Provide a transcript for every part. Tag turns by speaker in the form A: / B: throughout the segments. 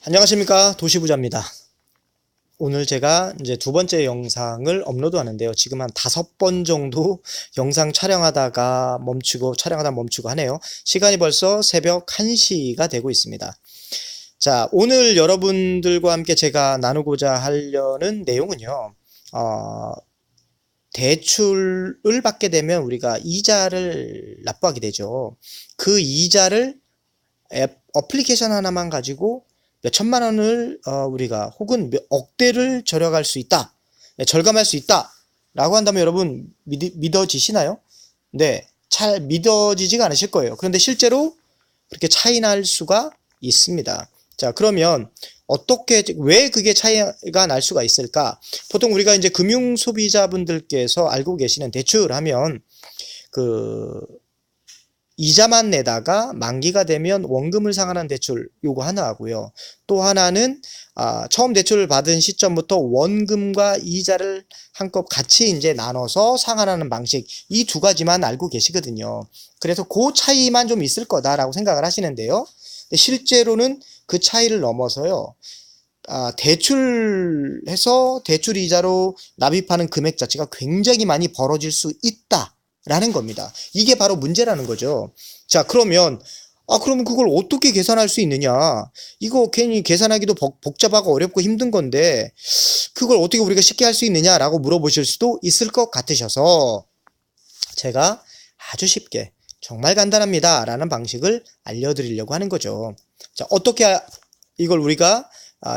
A: 안녕하십니까, 도시부자입니다. 오늘 제가 이제 두 번째 영상을 업로드 하는데요. 지금 한 5번 정도 영상 촬영하다가 멈추고 하네요. 시간이 벌써 새벽 1시가 되고 있습니다. 자, 오늘 여러분들과 함께 제가 나누고자 하려는 내용은요. 대출을 받게 되면 우리가 이자를 납부하게 되죠. 그 이자를 어플리케이션 하나만 가지고 몇 천만 원을 우리가 혹은 몇 억대를 절약할 수 있다, 절감할 수 있다 라고 한다면 여러분 믿어지시나요? 네, 잘 믿어지지가 않으실 거예요. 그런데 실제로 그렇게 차이 날 수가 있습니다. 자, 그러면 왜 그게 차이가 날 수가 있을까? 보통 우리가 이제 금융 소비자분들께서 알고 계시는 대출하면 이자만 내다가 만기가 되면 원금을 상환한 대출, 요거 하나 하고요. 또 하나는 처음 대출을 받은 시점부터 원금과 이자를 한껏 같이 이제 나눠서 상환하는 방식, 이 두 가지만 알고 계시거든요. 그래서 그 차이만 좀 있을 거다라고 생각을 하시는데요. 실제로는 그 차이를 넘어서요. 대출해서 대출 이자로 납입하는 금액 자체가 굉장히 많이 벌어질 수 있다 라는 겁니다. 이게 바로 문제라는 거죠. 자, 그러면 그걸 어떻게 계산할 수 있느냐? 이거 괜히 계산하기도 복잡하고 어렵고 힘든 건데 그걸 어떻게 우리가 쉽게 할 수 있느냐라고 물어보실 수도 있을 것 같으셔서 제가 아주 쉽게, 정말 간단합니다 라는 방식을 알려드리려고 하는 거죠. 자, 어떻게 이걸 우리가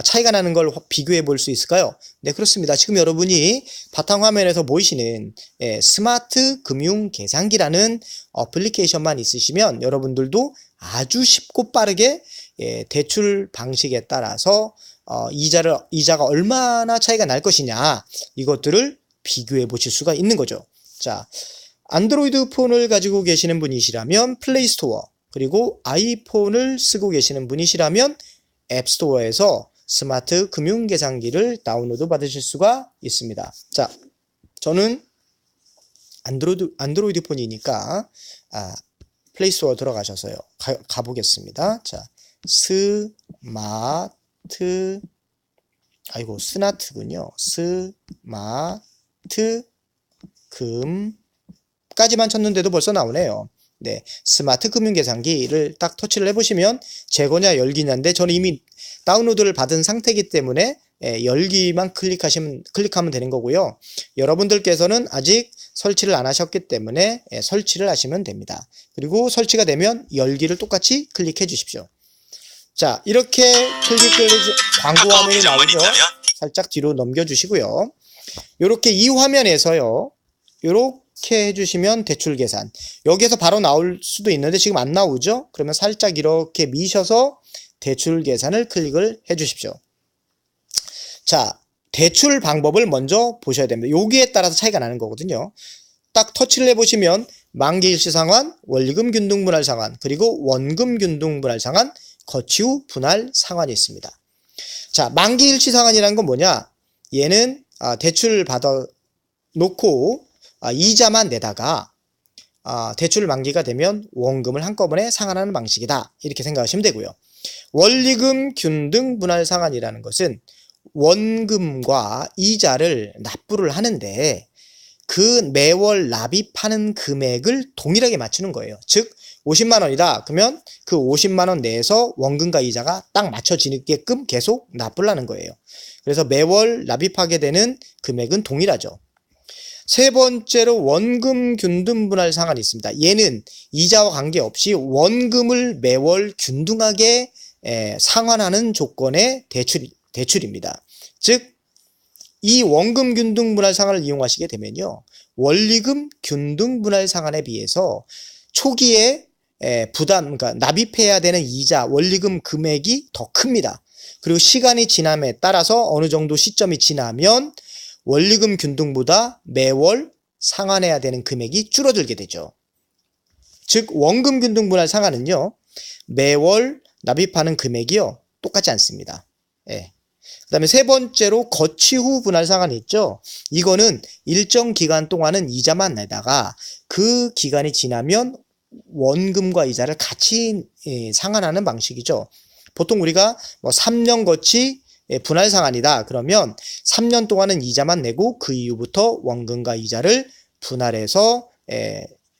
A: 차이가 나는 걸 비교해 볼 수 있을까요? 네, 그렇습니다. 지금 여러분이 바탕화면에서 보이시는 스마트 금융 계산기라는 어플리케이션만 있으시면 여러분들도 아주 쉽고 빠르게 대출 방식에 따라서 이자가 얼마나 차이가 날 것이냐, 이것들을 비교해 보실 수가 있는 거죠. 자, 안드로이드 폰을 가지고 계시는 분이시라면 플레이스토어, 그리고 아이폰을 쓰고 계시는 분이시라면 앱스토어에서 스마트 금융 계산기를 다운로드 받으실 수가 있습니다. 자, 저는 안드로이드 폰이니까 플레이스토어 들어가셔서요. 가보겠습니다. 자, 스나트군요. 스마트 금까지만 쳤는데도 벌써 나오네요. 네, 스마트 금융 계산기를 딱 터치를 해보시면 재거냐 열기냐인데 저는 이미 다운로드를 받은 상태이기 때문에 열기만 클릭하면 되는 거고요. 여러분들께서는 아직 설치를 안 하셨기 때문에 설치를 하시면 됩니다. 그리고 설치가 되면 열기를 똑같이 클릭해 주십시오. 자, 이렇게 광고 화면이 나오죠. 살짝 뒤로 넘겨 주시고요. 이렇게 이 화면에서요, 이렇게 해주시면 대출 계산, 여기에서 바로 나올 수도 있는데 지금 안 나오죠? 그러면 살짝 이렇게 미셔서 대출 계산을 클릭을 해 주십시오. 자, 대출 방법을 먼저 보셔야 됩니다. 여기에 따라서 차이가 나는 거거든요. 딱 터치를 해보시면 만기 일시 상환, 원리금 균등 분할 상환, 그리고 원금 균등 분할 상환, 거치 후 분할 상환이 있습니다. 자, 만기 일시 상환이라는 건 뭐냐? 얘는 대출을 받아 놓고 이자만 내다가 대출 만기가 되면 원금을 한꺼번에 상환하는 방식이다, 이렇게 생각하시면 되고요. 원리금 균등 분할 상환이라는 것은 원금과 이자를 납부를 하는데 그 매월 납입하는 금액을 동일하게 맞추는 거예요. 즉 50만 원이다 그러면 그 50만 원 내에서 원금과 이자가 딱 맞춰지게끔 계속 납부를 하는 거예요. 그래서 매월 납입하게 되는 금액은 동일하죠. 세 번째로 원금 균등 분할 상환이 있습니다. 얘는 이자와 관계없이 원금을 매월 균등하게 상환하는 조건의 대출입니다. 즉, 이 원금 균등 분할 상환을 이용하시게 되면요, 원리금 균등 분할 상환에 비해서 초기에 그러니까 납입해야 되는 이자, 원리금 금액이 더 큽니다. 그리고 시간이 지남에 따라서 어느 정도 시점이 지나면 원리금 균등보다 매월 상환해야 되는 금액이 줄어들게 되죠. 즉, 원금 균등 분할 상환은요, 매월 납입하는 금액이요, 똑같지 않습니다. 그 다음에 세 번째로 거치 후 분할 상환이 있죠. 이거는 일정 기간 동안은 이자만 내다가 그 기간이 지나면 원금과 이자를 같이 상환하는 방식이죠. 보통 우리가 뭐 3년 거치 분할 상환이다. 그러면 3년 동안은 이자만 내고 그 이후부터 원금과 이자를 분할해서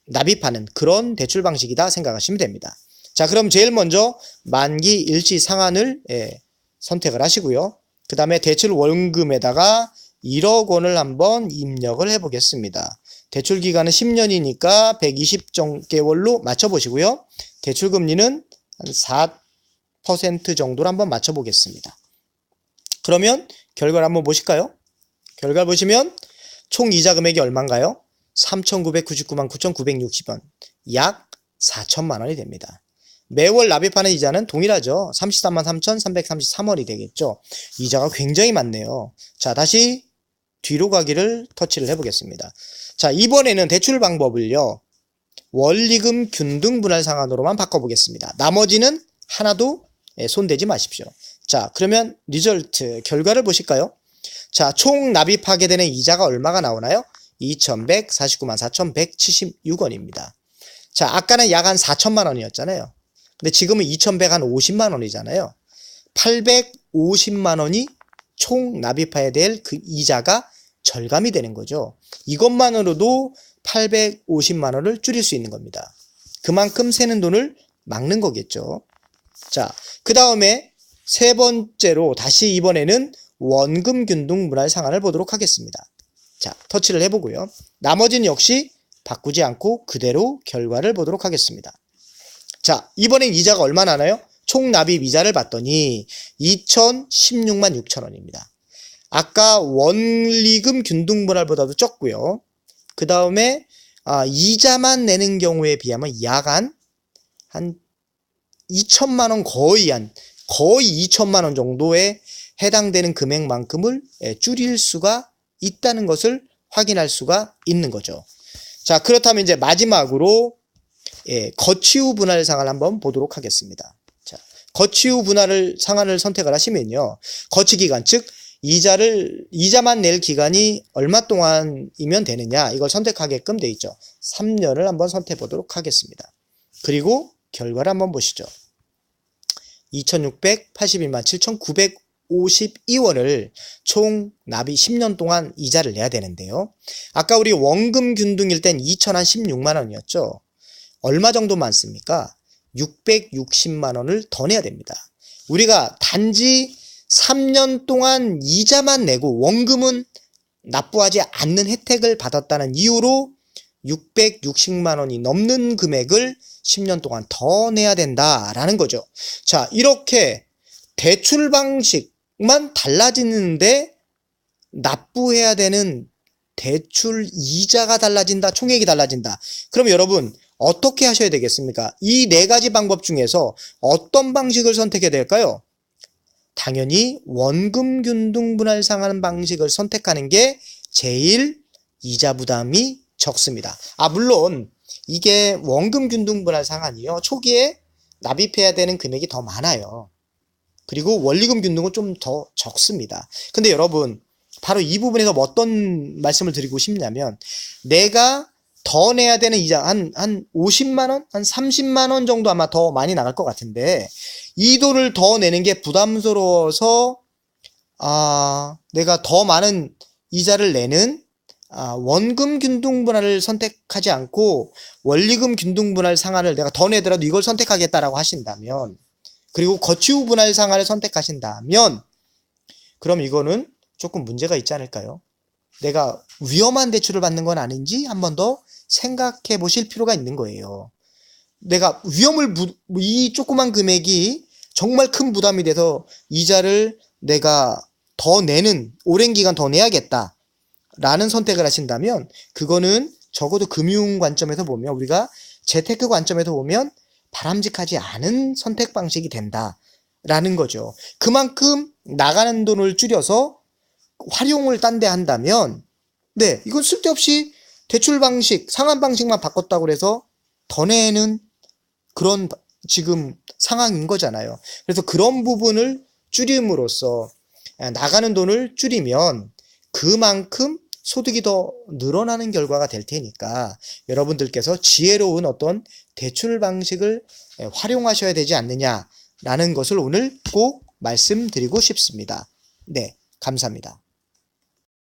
A: 납입하는 그런 대출 방식이다 생각하시면 됩니다. 자, 그럼 제일 먼저 만기 일시 상환을 선택을 하시고요. 그 다음에 대출 원금에다가 1억 원을 한번 입력을 해보겠습니다. 대출 기간은 10년이니까 120개월로 맞춰보시고요. 대출 금리는 한 4% 정도로 한번 맞춰보겠습니다. 그러면 결과를 한번 보실까요? 결과 보시면 총 이자 금액이 얼마인가요? 3,999만 9,960원, 약 4천만 원이 됩니다. 매월 납입하는 이자는 동일하죠. 33만 3,333원이 되겠죠. 이자가 굉장히 많네요. 자, 다시 뒤로 가기를 터치를 해보겠습니다. 자, 이번에는 대출 방법을요, 원리금 균등 분할 상환으로만 바꿔보겠습니다. 나머지는 하나도 손대지 마십시오. 자, 그러면 리절트 결과를 보실까요? 자, 총 납입하게 되는 이자가 얼마가 나오나요? 2,149만 4,176원입니다. 자, 아까는 약 한 4천만 원이었잖아요. 근데 지금은 2,150만 원이잖아요. 850만 원이 총 납입해야 될 그 이자가 절감이 되는 거죠. 이것만으로도 850만 원을 줄일 수 있는 겁니다. 그만큼 새는 돈을 막는 거겠죠. 자, 그 다음에 세 번째로 다시 이번에는 원금 균등 분할 상환을 보도록 하겠습니다. 자, 터치를 해보고요. 나머지는 역시 바꾸지 않고 그대로 결과를 보도록 하겠습니다. 자, 이번엔 이자가 얼마 나나요? 총 납입 이자를 봤더니 2,016만 6천 원입니다. 아까 원리금 균등 분할보다도 적고요. 그 다음에 이자만 내는 경우에 비하면 약 한 2천만 원 거의 2천만 원 정도에 해당되는 금액만큼을 줄일 수가 있다는 것을 확인할 수가 있는 거죠. 자, 그렇다면 이제 마지막으로 거치 후 분할 상환을 한번 보도록 하겠습니다. 자, 거치 후 분할 상환을 선택을 하시면요. 거치 기간, 즉 이자만 낼 기간이 얼마 동안이면 되느냐, 이걸 선택하게끔 돼 있죠. 3년을 한번 선택해 보도록 하겠습니다. 그리고 결과를 한번 보시죠. 2,681만 7,952원을 총 납입 10년 동안 이자를 내야 되는데요. 아까 우리 원금 균등일 땐 2,016만 원이었죠. 얼마 정도 많습니까? 660만 원을 더 내야 됩니다. 우리가 단지 3년 동안 이자만 내고 원금은 납부하지 않는 혜택을 받았다는 이유로 660만 원이 넘는 금액을 10년 동안 더 내야 된다라는 거죠. 자, 이렇게 대출 방식만 달라지는데 납부해야 되는 대출 이자가 달라진다, 총액이 달라진다. 그럼 여러분 어떻게 하셔야 되겠습니까? 이 네 가지 방법 중에서 어떤 방식을 선택해야 될까요? 당연히 원금 균등 분할 상환 방식을 선택하는 게 제일 이자 부담이 적습니다. 물론 이게 원금 균등 분할 상환이요, 초기에 납입해야 되는 금액이 더 많아요. 그리고 원리금 균등은 좀 더 적습니다. 근데 여러분 바로 이 부분에서 어떤 말씀을 드리고 싶냐면, 내가 더 내야 되는 이자 한 50만 원, 한 30만 원 정도 아마 더 많이 나갈 것 같은데, 이 돈을 더 내는 게 부담스러워서 내가 더 많은 이자를 내는 원금 균등 분할을 선택하지 않고 원리금 균등 분할 상환을 내가 더 내더라도 이걸 선택하겠다라고 하신다면, 그리고 거치 후 분할 상환을 선택하신다면, 그럼 이거는 조금 문제가 있지 않을까요? 내가 위험한 대출을 받는 건 아닌지 한 번 더 생각해 보실 필요가 있는 거예요. 내가 이 조그만 금액이 정말 큰 부담이 돼서 이자를 내가 더 내는, 오랜 기간 더 내야겠다 라는 선택을 하신다면, 그거는 적어도 금융 관점에서 보면, 우리가 재테크 관점에서 보면 바람직하지 않은 선택 방식이 된다라는 거죠. 그만큼 나가는 돈을 줄여서 활용을 딴 데 한다면, 이건 쓸데없이 대출 방식, 상환 방식만 바꿨다고 해서 더 내는 그런 지금 상황인 거잖아요. 그래서 그런 부분을 줄임으로써 나가는 돈을 줄이면 그만큼 소득이 더 늘어나는 결과가 될 테니까, 여러분들께서 지혜로운 어떤 대출 방식을 활용하셔야 되지 않느냐, 라는 것을 오늘 꼭 말씀드리고 싶습니다. 네, 감사합니다.